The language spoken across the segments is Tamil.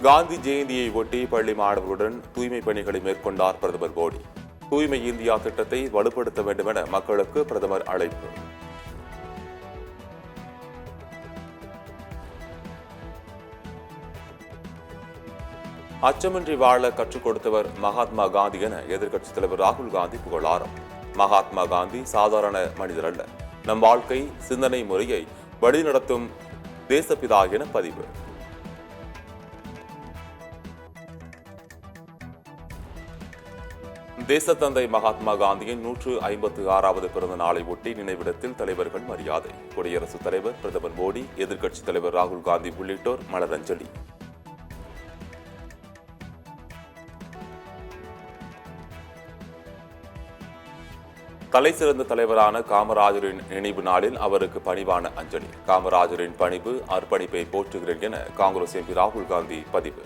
காந்தி ஜெயந்தியை ஒட்டி பள்ளி மாணவர்களுடன் தூய்மை பணிகளை மேற்கொண்டார் பிரதமர் மோடி. தூய்மை இந்தியா திட்டத்தை வலுப்படுத்த வேண்டும் என மக்களுக்கு பிரதமர் அழைப்பு. அச்சமின்றி வாழ கற்றுக் கொடுத்தவர் மகாத்மா காந்தி என எதிர்க்கட்சித் தலைவர் ராகுல் காந்தி புகழாரம். மகாத்மா காந்தி சாதாரண மனிதர் அல்ல, நம் வாழ்க்கை சிந்தனை முறையை வழிநடத்தும் தேசப்பிதா என பதிவு. தேசத்தந்தை மகாத்மா காந்தியின் 156வது பிறந்த நாளை ஒட்டி நினைவிடத்தில் தலைவர்கள் மரியாதை. குடியரசுத் தலைவர், பிரதமர் மோடி, எதிர்க்கட்சித் தலைவர் ராகுல் காந்தி உள்ளிட்டோர் மலரஞ்சலி. தலைசிறந்த தலைவரான காமராஜரின் நினைவு நாளில் அவருக்கு பணிவான அஞ்சலி. காமராஜரின் பணிவு அர்ப்பணிப்பை போற்றுகிறேன் என காங்கிரஸ் எம்பி ராகுல் காந்தி பதிவு.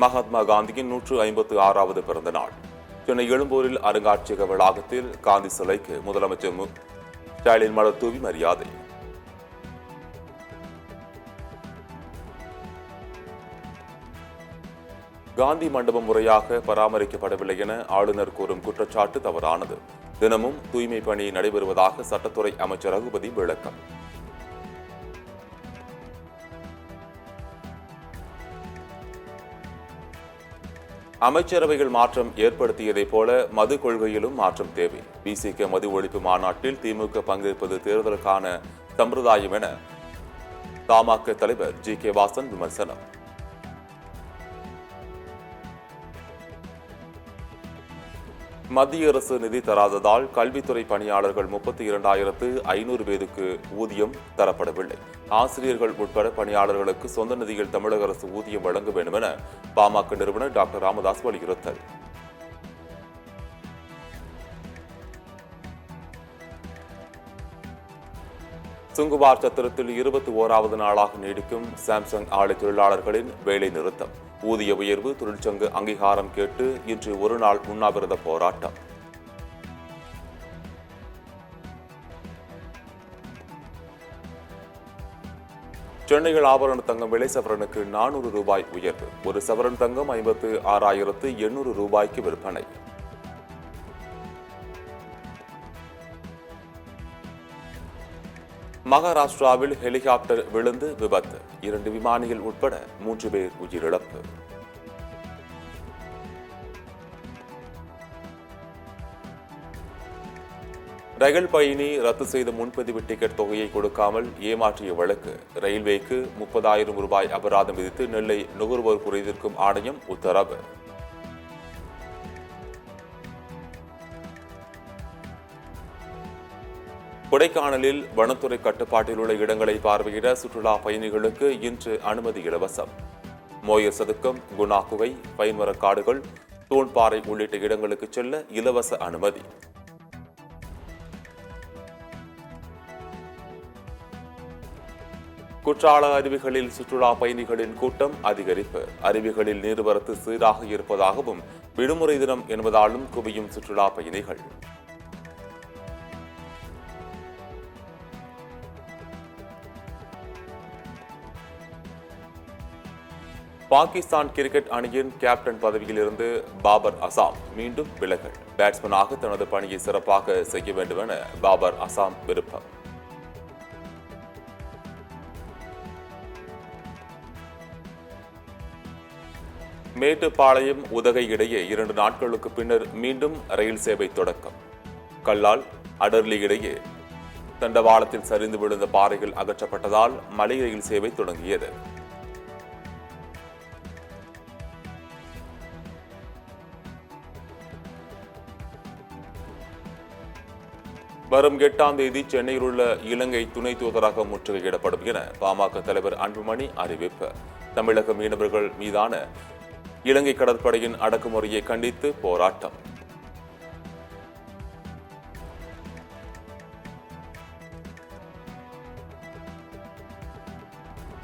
மகாத்மா காந்தியின் 156வது பிறந்த நாள். சென்னை எழும்பூரில் அருங்காட்சியக வளாகத்தில் காந்தி சிலைக்கு முதலமைச்சர் ஸ்டாலின் மலர் தூவி மரியாதை. காந்தி மண்டபம் முறையாக பராமரிக்கப்படவில்லை என ஆளுநர் கூறும் குற்றச்சாட்டு தவறானது. தினமும் தூய்மை பணி நடைபெறுவதாக சட்டத்துறை அமைச்சர் ரகுபதி விளக்கம். அமைச்சரவைகள் மாற்றம் ஏற்படுத்தியதைப் போல மது கொள்கையிலும் மாற்றம் தேவை. பிசிக மது ஒழிப்பு மாநாட்டில் திமுக பங்கேற்பது தேர்தலுக்கான சம்பிரதாயம் என தமாக தலைவர் ஜி.கே. வாசன் விமர்சனம். மத்திய அரசு நிதி தராததால் கல்வித்துறை பணியாளர்கள் 32,500 பேருக்கு ஊதியம் தரப்படவில்லை. ஆசிரியர்கள் உட்பட பணியாளர்களுக்கு சொந்த நிதியில் தமிழக அரசு ஊதியம் வழங்க வேண்டும் என பாமக நிறுவனர் டாக்டர் ராமதாஸ் வலியுறுத்தல். சுங்குவார் சத்திரத்தில் 21வது நாளாக நீடிக்கும் சாம்சங் ஆலை தொழிலாளர்களின் வேலை நிறுத்தம். ஊதிய உயர்வு, தொழிற்சங்க அங்கீகாரம் கேட்டு இன்று ஒரு நாள் உண்ணாவிரத போராட்டம். சென்னையில் ஆபரண தங்கம் விலை சவரனுக்கு 400 ரூபாய் உயர்வு. ஒரு சவரன் தங்கம் 56,800 ரூபாய்க்கு விற்பனை. மகாராஷ்டிராவில் ஹெலிகாப்டர் விழுந்து விபத்து. 2 விமானிகள் உட்பட 3 பேர் உயிரிழப்பு. ரயில் பயணி ரத்து செய்த முன்பதிவு டிக்கெட் தொகையை கொடுக்காமல் ஏமாற்றிய வழக்கு. ரயில்வேக்கு 30,000 ரூபாய் அபராதம் விதித்து நெல்லை நுகர்வோர் குறைதீர்க்கும் ஆணையம் உத்தரவு. கொடைக்கானலில் வனத்துறை கட்டுப்பாட்டில் உள்ள இடங்களை பார்வையிட சுற்றுலா பயணிகளுக்கு இன்று அனுமதி இலவசம். மோயர் சதுக்கம், குணா குகை, பைன்மரக்காடுகள், தூண்பாறை உள்ளிட்ட இடங்களுக்கு செல்ல இலவச அனுமதி. குற்றால அருவிகளில் சுற்றுலா பயணிகளின் கூட்டம் அதிகரிப்பு. அருவிகளில் நீர்வரத்து சீராக இருப்பதாகவும் விடுமுறை தினம் என்பதாலும் குவியும் சுற்றுலா பயணிகள். பாகிஸ்தான் கிரிக்கெட் அணியின் கேப்டன் பதவியிலிருந்து பாபர் அசாம் மீண்டும் விலகல். பேட்ஸ்மேனாக தனது பணியை சிறப்பாக செய்ய வேண்டும் என பாபர் அசாம் விருப்பம். மேட்டுப்பாளையம் உதகை இடையே 2 நாட்களுக்கு பின்னர் மீண்டும் ரயில் சேவை தொடக்கம். கல்லால் அடர்லி இடையே தண்டவாளத்தில் சரிந்து விழுந்த பாறைகள் அகற்றப்பட்டதால் மலை ரயில் சேவை தொடங்கியது. வரும் 8ஆம் தேதி சென்னையில் உள்ள இலங்கை துணை தூதரகம் முற்றுகையிடப்படும் என பாமக தலைவர் அன்புமணி அறிவிப்பு. தமிழக மீனவர்கள் மீதான இலங்கை கடற்படையின் அடக்குமுறையை கண்டித்து போராட்டம்.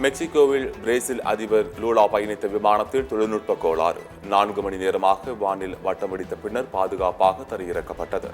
மெக்சிகோவில் பிரேசில் அதிபர் லூலா பயணித்த விமானத்தில் தொழில்நுட்ப கோளாறு. 4 மணி நேரமாக வானில் வட்டமடித்த பின்னர் பாதுகாப்பாக தரையிறக்கப்பட்டது.